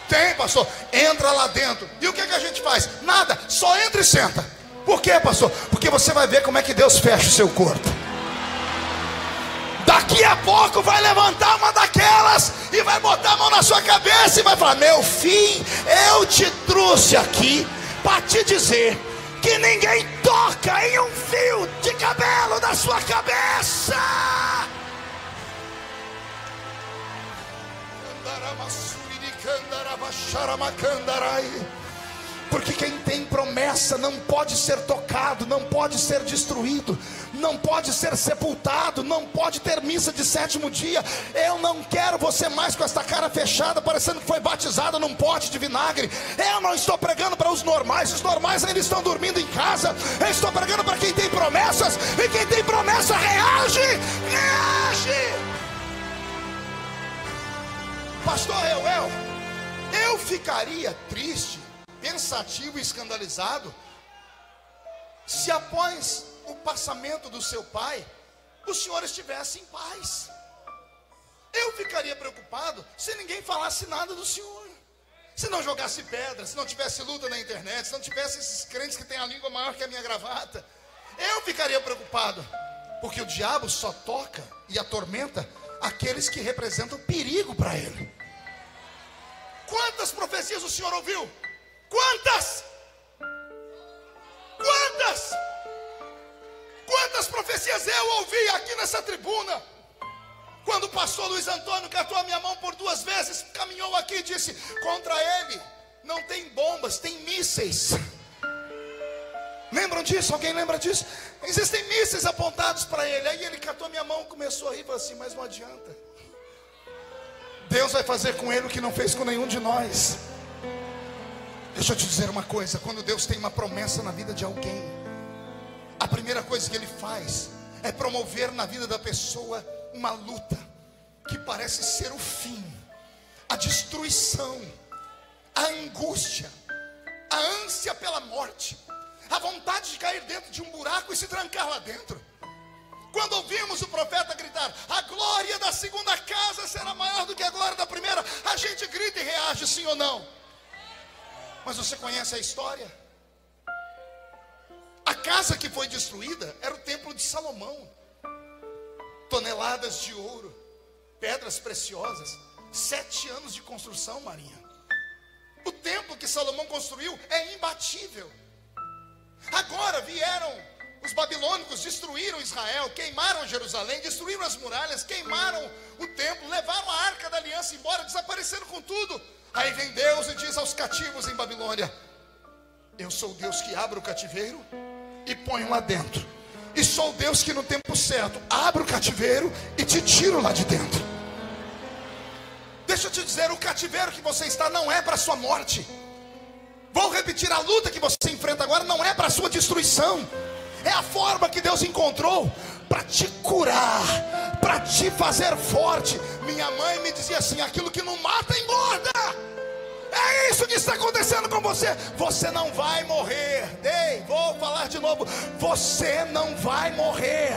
Tem, pastor, entra lá dentro. E o que a gente faz? Nada, só entra e senta. Por quê, pastor? Porque você vai ver como é que Deus fecha o seu corpo. Daqui a pouco vai levantar uma daquelas e vai botar a mão na sua cabeça e vai falar: meu filho, eu te trouxe aqui para te dizer que ninguém toca em um fio de cabelo da sua cabeça. Porque quem tem promessa não pode ser tocado, não pode ser destruído, não pode ser sepultado, não pode ter missa de sétimo dia. Eu não quero você mais com esta cara fechada, parecendo que foi batizado num pote de vinagre. Eu não estou pregando para os normais ainda estão dormindo em casa. Eu estou pregando para quem tem promessas, e quem tem promessa reage. Pastor Reuel, eu ficaria triste, pensativo e escandalizado se após o passamento do seu pai o senhor estivesse em paz. Eu ficaria preocupado se ninguém falasse nada do senhor, se não jogasse pedra, se não tivesse luta na internet, se não tivesse esses crentes que têm a língua maior que a minha gravata. Eu ficaria preocupado, porque o diabo só toca e atormenta aqueles que representam perigo para ele. Quantas profecias o senhor ouviu? Quantas? Quantas? Quantas profecias eu ouvi aqui nessa tribuna? Quando o pastor Luiz Antônio catou a minha mão por 2 vezes, caminhou aqui e disse: contra ele não tem bombas, tem mísseis. Lembram disso? Alguém lembra disso? Existem mísseis apontados para ele. Aí ele catou a minha mão, começou a rir e falou assim: mas não adianta, Deus vai fazer com ele o que não fez com nenhum de nós. Deixa eu te dizer uma coisa: quando Deus tem uma promessa na vida de alguém, a primeira coisa que Ele faz é promover na vida da pessoa uma luta que parece ser o fim, a destruição, a angústia, a ânsia pela morte, a vontade de cair dentro de um buraco e se trancar lá dentro. Quando ouvimos o profeta gritar: a glória da segunda casa será maior do que a glória da primeira, a gente grita e reage, sim ou não? Mas você conhece a história? A casa que foi destruída era o templo de Salomão. Toneladas de ouro, pedras preciosas, 7 anos de construção, Marinha. O templo que Salomão construiu é imbatível. Agora vieram os babilônicos, destruíram Israel, queimaram Jerusalém, destruíram as muralhas, queimaram o templo, levaram a arca da aliança embora, desapareceram com tudo. Aí vem Deus e diz aos cativos em Babilônia: eu sou o Deus que abre o cativeiro e põe lá dentro. E sou o Deus que no tempo certo abre o cativeiro e te tiro lá de dentro. Deixa eu te dizer, o cativeiro que você está não é para a sua morte. Vou repetir, a luta que você enfrenta agora não é para a sua destruição. É a forma que Deus encontrou para te curar, para te fazer forte. Minha mãe me dizia assim: aquilo que não mata engorda. É isso que está acontecendo com você. Você não vai morrer. Ei, vou falar de novo: você não vai morrer.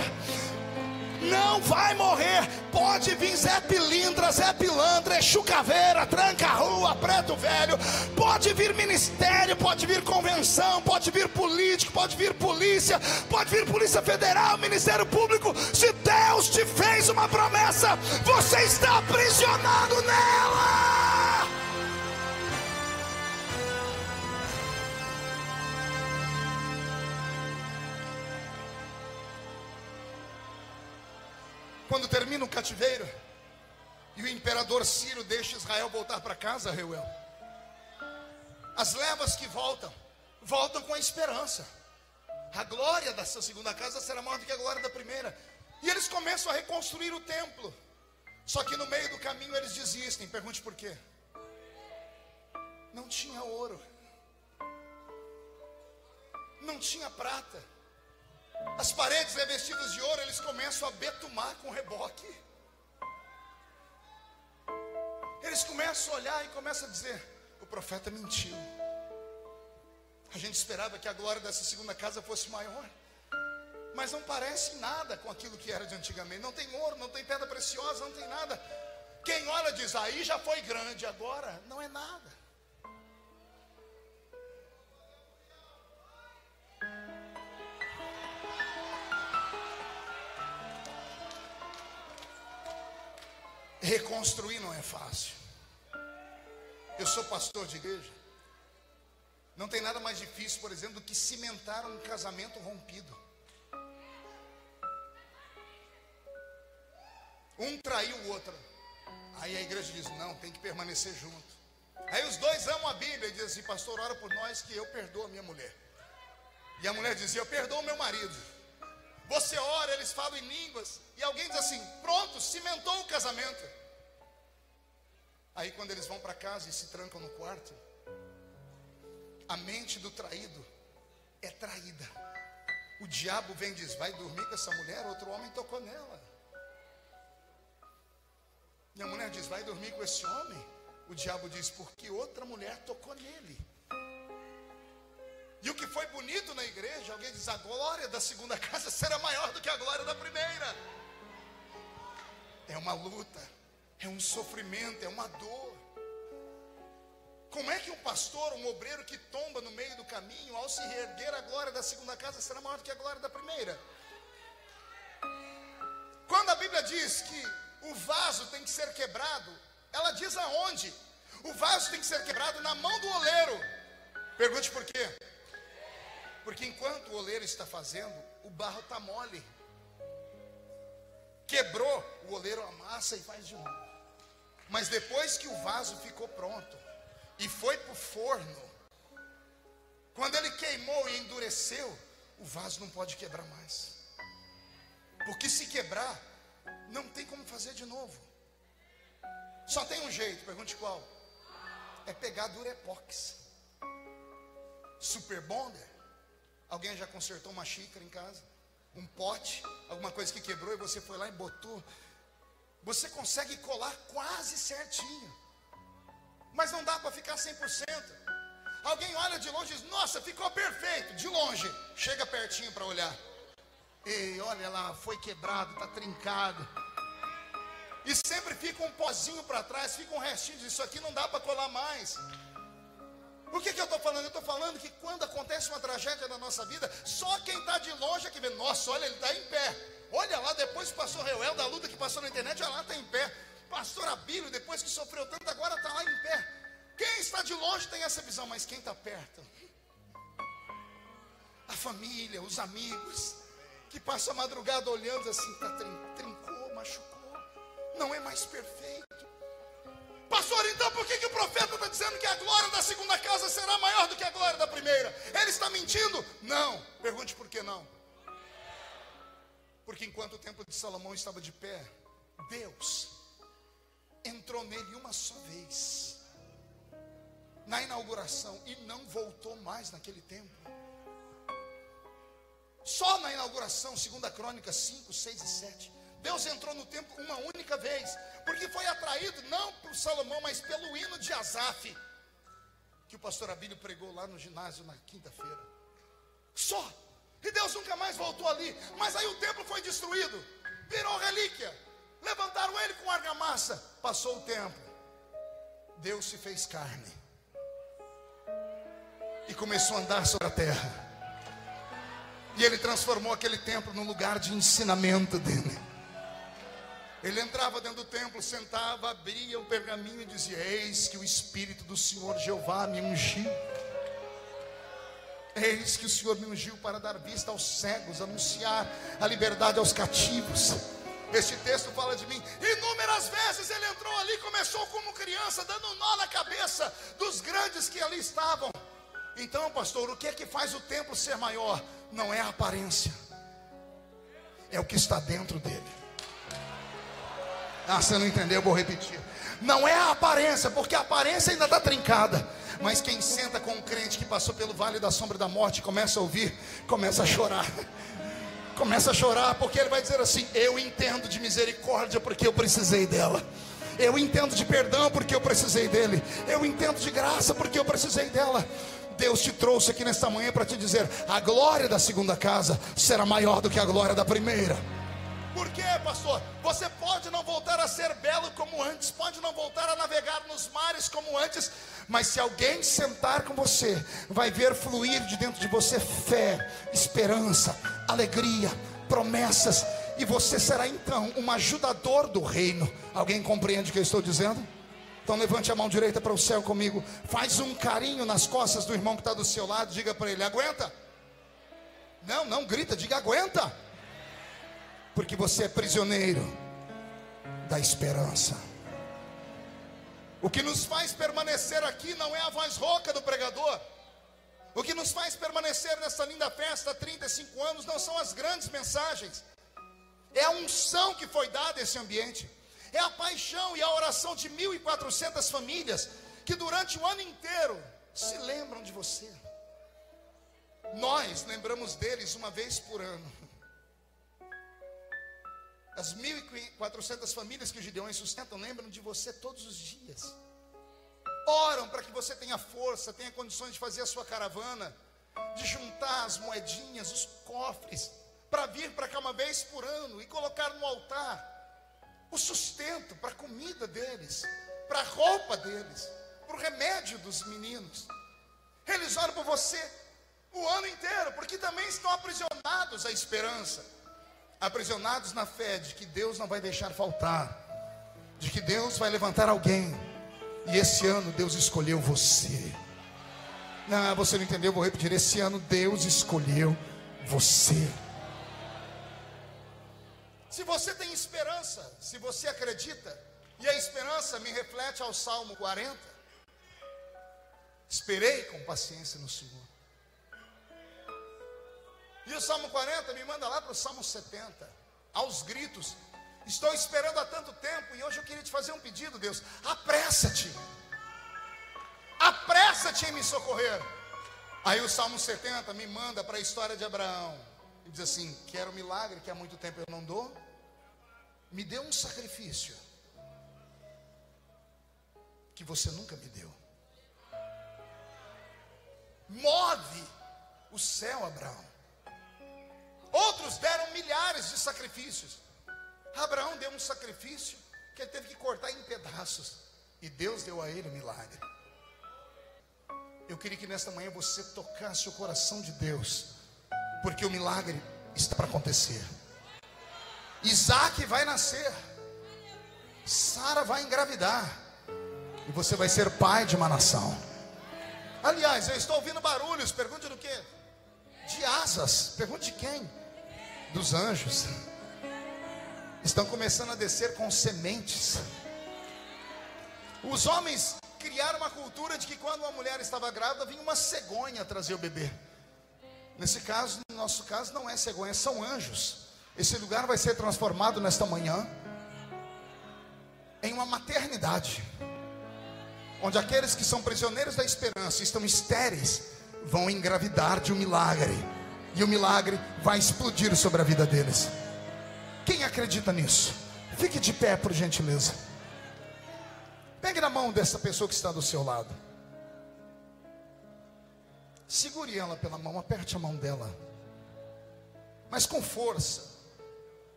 Não vai morrer. Pode vir Zé Pilintra, Zé Pilantra, Exu Caveira, Tranca Rua, Preto Velho. Pode vir ministério, pode vir convenção, pode vir político, pode vir polícia, pode vir Polícia Federal, Ministério Público. Se Deus te fez uma promessa, você está aprisionado nela. Quando termina o cativeiro e o imperador Ciro deixa Israel voltar para casa, Reuel, as levas que voltam com a esperança. A glória dessa segunda casa será maior do que a glória da primeira. E eles começam a reconstruir o templo. Só que no meio do caminho eles desistem. Pergunte por quê? Não tinha ouro, não tinha prata, As paredes revestidas de ouro, eles começam a betumar com reboque. Eles começam a olhar e começam a dizer: o profeta mentiu. A gente esperava que a glória dessa segunda casa fosse maior, mas não parece nada com aquilo que era de antigamente. Não tem ouro, não tem pedra preciosa, não tem nada. Quem olha diz: aí já foi grande, agora não é nada. Reconstruir não é fácil. Eu sou pastor de igreja. Não tem nada mais difícil, por exemplo, do que cimentar um casamento rompido. Um traiu o outro. Aí a igreja diz: não, tem que permanecer junto. Aí os dois amam a Bíblia e dizem assim: pastor, ora por nós que eu perdoo a minha mulher. E a mulher dizia: eu perdoo o meu marido. Você ora, eles falam em línguas, e alguém diz assim: pronto, cimentou o casamento. Aí quando eles vão para casa e se trancam no quarto, a mente do traído é traída. O diabo vem e diz: vai dormir com essa mulher, outro homem tocou nela. E a mulher diz: vai dormir com esse homem. O diabo diz: porque outra mulher tocou nele. E o que foi bonito na igreja, alguém diz: a glória da segunda casa será maior do que a glória da primeira. É uma luta, é um sofrimento, é uma dor. Como é que um pastor, um obreiro que tomba no meio do caminho, ao se reerguer, a glória da segunda casa será maior do que a glória da primeira? Quando a Bíblia diz que o vaso tem que ser quebrado, ela diz aonde? O vaso tem que ser quebrado na mão do oleiro. Pergunte por quê? Porque enquanto o oleiro está fazendo, o barro está mole. Quebrou, o oleiro amassa e faz de novo. Mas depois que o vaso ficou pronto e foi para o forno, quando ele queimou e endureceu, o vaso não pode quebrar mais. Porque se quebrar, não tem como fazer de novo. Só tem um jeito, pergunte qual? É pegar Durepox, Super Bonder. Alguém já consertou uma xícara em casa? Um pote, alguma coisa que quebrou e você foi lá e botou. Você consegue colar quase certinho, mas não dá para ficar 100%. Alguém olha de longe e diz: nossa, ficou perfeito. De longe, chega pertinho para olhar. Ei, olha lá, foi quebrado, está trincado. E sempre fica um pozinho para trás, fica um restinho disso aqui, não dá para colar mais. Por que eu estou falando? Eu estou falando que quando acontece uma tragédia na nossa vida, só quem está de longe é que vê: nossa, olha, ele está em pé. Olha lá, depois que o pastor Reuel, da luta que passou na internet, olha lá, está em pé. Pastor Abílio, depois que sofreu tanto, agora está lá em pé. Quem está de longe tem essa visão, mas quem está perto? A família, os amigos, que passam a madrugada olhando assim: tá, trincou, machucou, não é mais perfeito. Pastor, então por que o profeta está dizendo que a glória da segunda casa será maior do que a glória da primeira? Ele está mentindo? Não. Pergunte por que não. Porque enquanto o templo de Salomão estava de pé, Deus entrou nele uma só vez, na inauguração, e não voltou mais naquele templo. Só na inauguração, 2 Crônicas 5, 6 e 7, Deus entrou no templo uma única vez, porque foi atraído não por Salomão, mas pelo hino de Asaf, que o pastor Abílio pregou lá no ginásio na quinta-feira. Só. E Deus nunca mais voltou ali. Mas aí o templo foi destruído, virou relíquia, levantaram ele com argamassa. Passou o tempo, Deus se fez carne e começou a andar sobre a terra. E ele transformou aquele templo num lugar de ensinamento dele. Ele entrava dentro do templo, sentava, abria o pergaminho e dizia: eis que o Espírito do Senhor Jeová me ungiu. Eis que o Senhor me ungiu para dar vista aos cegos, anunciar a liberdade aos cativos. Este texto fala de mim. Inúmeras vezes ele entrou ali, começou como criança, dando um nó na cabeça dos grandes que ali estavam. Então, pastor, o que é que faz o templo ser maior? Não é a aparência, é o que está dentro dele. Ah, você não entendeu, eu vou repetir. Não é a aparência, porque a aparência ainda está trincada. Mas quem senta com um crente que passou pelo vale da sombra da morte, começa a ouvir, começa a chorar. Começa a chorar, porque ele vai dizer assim: eu entendo de misericórdia porque eu precisei dela. Eu entendo de perdão porque eu precisei dele. Eu entendo de graça porque eu precisei dela. Deus te trouxe aqui nesta manhã para te dizer: a glória da segunda casa será maior do que a glória da primeira. Por quê, pastor? Você pode não voltar a ser belo como antes, pode não voltar a navegar nos mares como antes, mas se alguém sentar com você, vai ver fluir de dentro de você fé, esperança, alegria, promessas, e você será então um ajudador do reino. Alguém compreende o que eu estou dizendo? Então levante a mão direita para o céu comigo, faz um carinho nas costas do irmão que está do seu lado, diga para ele: aguenta. Não grita, diga: aguenta. Porque você é prisioneiro da esperança. O que nos faz permanecer aqui não é a voz rouca do pregador. O que nos faz permanecer nessa linda festa há 35 anos não são as grandes mensagens. É a unção que foi dada a esse ambiente. É a paixão e a oração de 1.400 famílias que durante o ano inteiro se lembram de você. Nós lembramos deles uma vez por ano. As 1.400 famílias que os Gideões sustentam lembram de você todos os dias. Oram para que você tenha força, tenha condições de fazer a sua caravana, de juntar as moedinhas, os cofres, para vir para cá uma vez por ano e colocar no altar o sustento para a comida deles, para a roupa deles, para o remédio dos meninos. Eles oram por você o ano inteiro, porque também estão aprisionados à esperança, aprisionados na fé de que Deus não vai deixar faltar, de que Deus vai levantar alguém. E esse ano Deus escolheu você. Não, você não entendeu, vou repetir: esse ano Deus escolheu você. Se você tem esperança, se você acredita, e a esperança me reflete ao Salmo 40, esperei com paciência no Senhor. E o Salmo 40 me manda lá para o Salmo 70, aos gritos: estou esperando há tanto tempo, e hoje eu queria te fazer um pedido, Deus: apressa-te, apressa-te em me socorrer. Aí o Salmo 70 me manda para a história de Abraão, e diz assim: quero milagre que há muito tempo eu não dou, me dê um sacrifício que você nunca me deu. Move o céu, Abraão. Outros deram milhares de sacrifícios. Abraão deu um sacrifício que ele teve que cortar em pedaços, e Deus deu a ele o milagre. Eu queria que nesta manhã você tocasse o coração de Deus, porque o milagre está para acontecer. Isaac vai nascer, Sara vai engravidar, e você vai ser pai de uma nação. Aliás, eu estou ouvindo barulhos, pergunte do quê? De asas. Pergunte de quem? Dos anjos. Estão começando a descer com sementes. Os homens criaram uma cultura de que quando uma mulher estava grávida, vinha uma cegonha trazer o bebê. Nesse caso, no nosso caso, não é cegonha, são anjos. Esse lugar vai ser transformado nesta manhã em uma maternidade, onde aqueles que são prisioneiros da esperança, estão estéreis, vão engravidar de um milagre, e o milagre vai explodir sobre a vida deles. Quem acredita nisso? Fique de pé, por gentileza. Pegue na mão dessa pessoa que está do seu lado. Segure ela pela mão, aperte a mão dela, mas com força.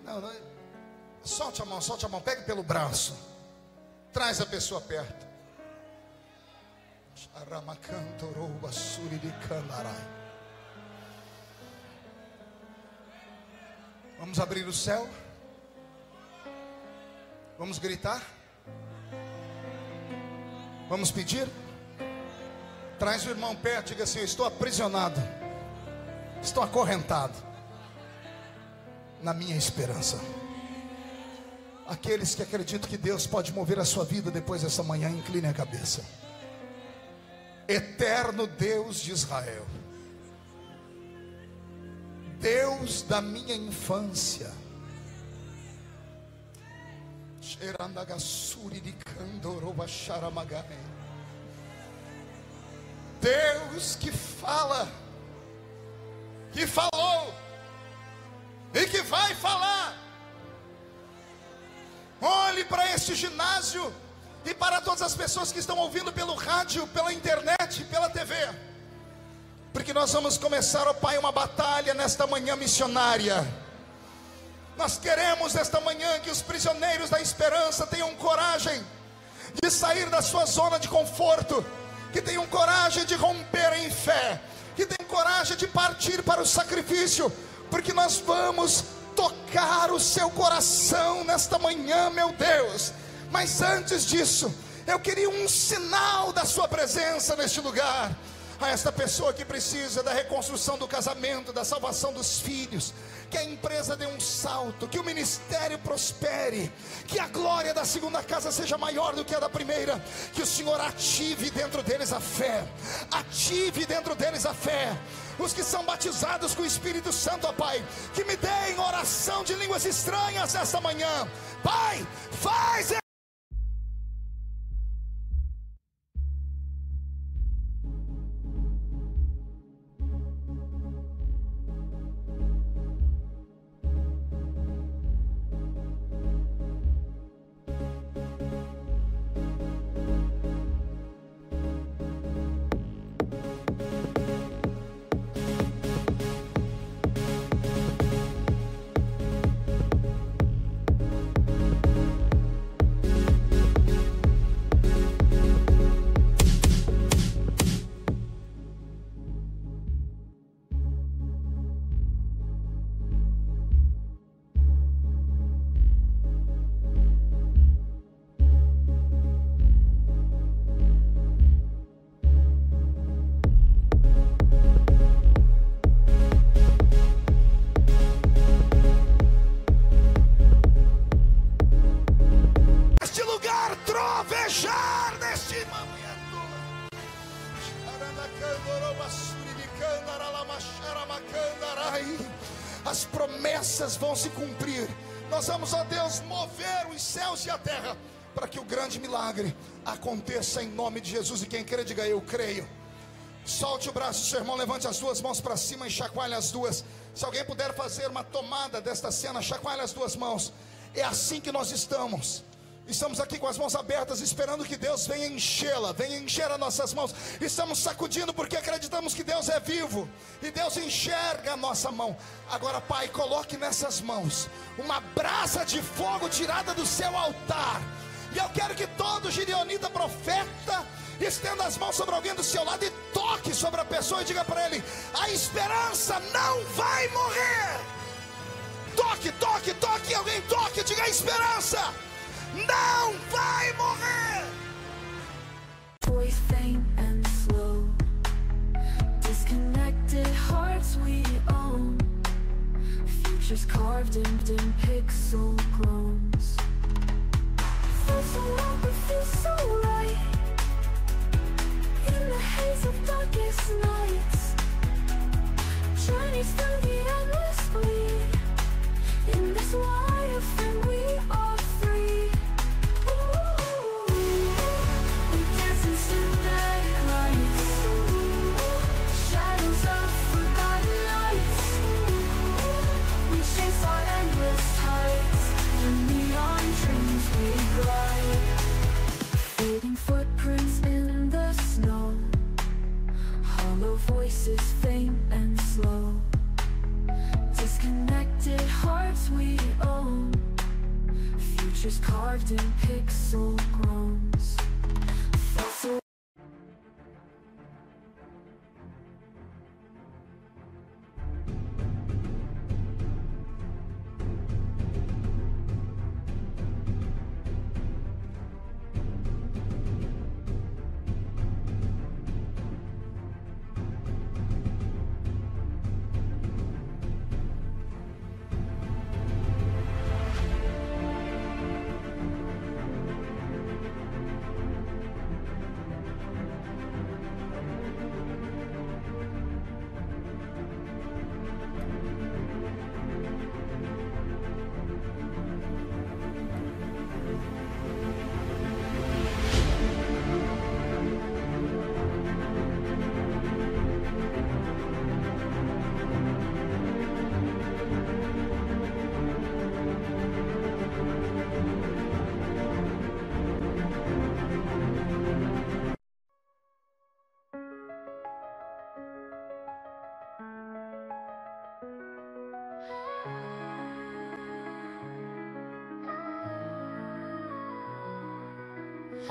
Não, solte a mão, pegue pelo braço. Traz a pessoa perto. Vamos abrir o céu. Vamos gritar. Vamos pedir. Traz o irmão perto, diga assim: eu estou aprisionado, estou acorrentado na minha esperança. Aqueles que acreditam que Deus pode mover a sua vida depois dessa manhã, incline a cabeça. Eterno Deus de Israel, Deus da minha infância, Deus que fala, que falou e que vai falar. Olhe para este ginásio e para todas as pessoas que estão ouvindo pelo rádio, pela internet, pela TV, porque nós vamos começar, ó Pai, uma batalha nesta manhã missionária. Nós queremos nesta manhã que os prisioneiros da esperança tenham coragem de sair da sua zona de conforto, que tenham coragem de romper em fé, que tenham coragem de partir para o sacrifício, porque nós vamos tocar o seu coração nesta manhã, meu Deus. Mas antes disso, eu queria um sinal da sua presença neste lugar. A esta pessoa que precisa da reconstrução do casamento, da salvação dos filhos, que a empresa dê um salto, que o ministério prospere, que a glória da segunda casa seja maior do que a da primeira, que o Senhor ative dentro deles a fé, ative dentro deles a fé. Os que são batizados com o Espírito Santo, ó Pai, que me deem oração de línguas estranhas nesta manhã. Pai, faz trovejar neste momento. As promessas vão se cumprir. Nós vamos, ó Deus, mover os céus e a terra para que o grande milagre aconteça em nome de Jesus. E quem crê, diga: eu creio. Solte o braço, seu irmão, levante as duas mãos para cima e chacoalhe as duas. Se alguém puder fazer uma tomada desta cena, chacoalhe as duas mãos. É assim que nós estamos. Estamos aqui com as mãos abertas, esperando que Deus venha enchê-la, venha encher as nossas mãos. Estamos sacudindo porque acreditamos que Deus é vivo e Deus enxerga a nossa mão. Agora, Pai, coloque nessas mãos uma brasa de fogo tirada do seu altar. E eu quero que todo gideonita profeta estenda as mãos sobre alguém do seu lado e toque sobre a pessoa e diga para ele: a esperança não vai morrer. Toque, toque, toque, alguém toque, diga: a esperança não vai morrer. Voice faint and slow, disconnected hearts we own, futures carved in pixel clones. Feels so wrong but feels so right, in the haze of darkest nights, journeys through the endless bleed, in this wireframe we are free. Footprints in the snow, hollow voices faint and slow, disconnected hearts we own, futures carved in pixel groans.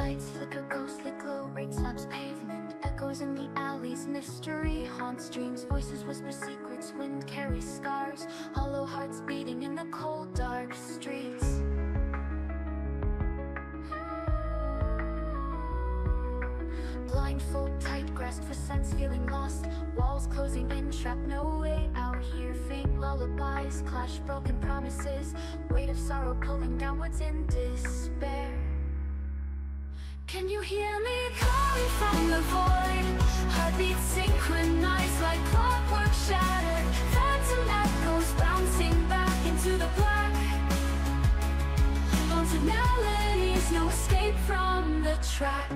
Lights flicker, ghostly glow, rain slaps pavement. Echoes in the alleys, mystery haunts dreams. Voices whisper secrets, wind carries scars. Hollow hearts beating in the cold, dark streets. Blindfold tight, grasp for sense, feeling lost. Walls closing in, trapped, no way out here. Faint lullabies clash, broken promises. Weight of sorrow pulling downwards in despair. Can you hear me calling from the void? Heartbeats synchronized like clockwork shattered. Phantom echoes bouncing back into the black. Haunted melodies, no escape from the track.